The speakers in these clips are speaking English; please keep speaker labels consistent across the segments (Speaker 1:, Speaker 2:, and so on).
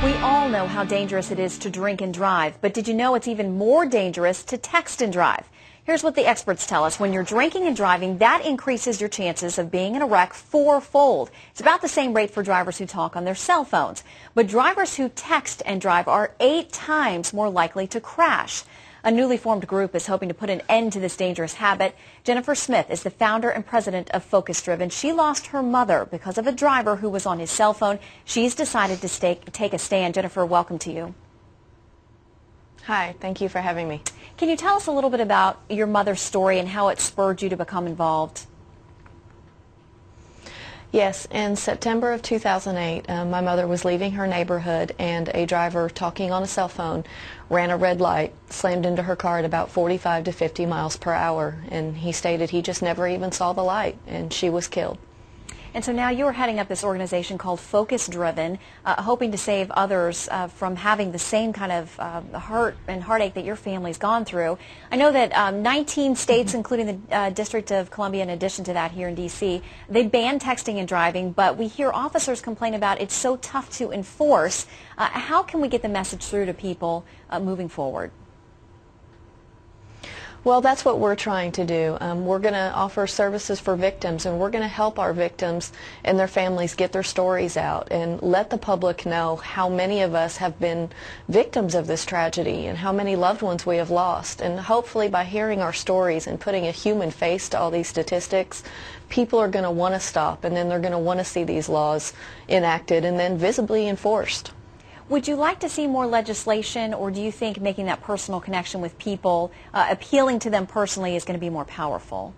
Speaker 1: We all know how dangerous it is to drink and drive, but did you know it's even more dangerous to text and drive? Here's what the experts tell us. When you're drinking and driving, that increases your chances of being in a wreck fourfold. It's about the same rate for drivers who talk on their cell phones. But drivers who text and drive are 8 times more likely to crash. A newly formed group is hoping to put an end to this dangerous habit. Jennifer Smith is the founder and president of Focus Driven. She lost her mother because of a driver who was on his cell phone. She's decided to take a stand. Jennifer, welcome to you.
Speaker 2: Hi, thank you for having me.
Speaker 1: Can you tell us a little bit about your mother's story and how it spurred you to become involved?
Speaker 2: Yes, in September of 2008, my mother was leaving her neighborhood and a driver talking on a cell phone ran a red light, slammed into her car at about 45 to 50 miles per hour, and he stated he just never even saw the light, and she was killed.
Speaker 1: And so now you're heading up this organization called Focus Driven, hoping to save others from having the same kind of hurt and heartache that your family's gone through. I know that 19 states, including the District of Columbia, in addition to that here in D.C., they ban texting and driving, but we hear officers complain about it's so tough to enforce. How can we get the message through to people moving forward?
Speaker 2: Well, that's what we're trying to do. We're going to offer services for victims, and we're going to help our victims and their families get their stories out and let the public know how many of us have been victims of this tragedy and how many loved ones we have lost. And hopefully by hearing our stories and putting a human face to all these statistics, people are going to want to stop, and then they're going to want to see these laws enacted and then visibly enforced.
Speaker 1: Would you like to see more legislation, or do you think making that personal connection with people, appealing to them personally, is going to be more powerful?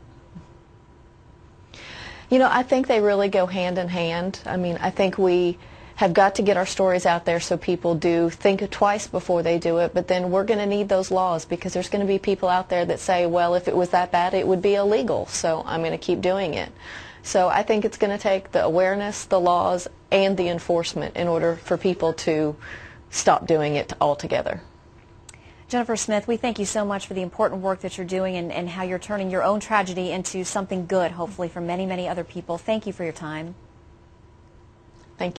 Speaker 2: You know, I think they really go hand in hand. I mean, I think we have got to get our stories out there so people do think twice before they do it, but then we're going to need those laws because there's going to be people out there that say, well, if it was that bad, it would be illegal, so I'm going to keep doing it. So I think it's going to take the awareness, the laws, and the enforcement in order for people to stop doing it altogether.
Speaker 1: Jennifer Smith, we thank you so much for the important work that you're doing and how you're turning your own tragedy into something good, hopefully, for many, many other people. Thank you for your time.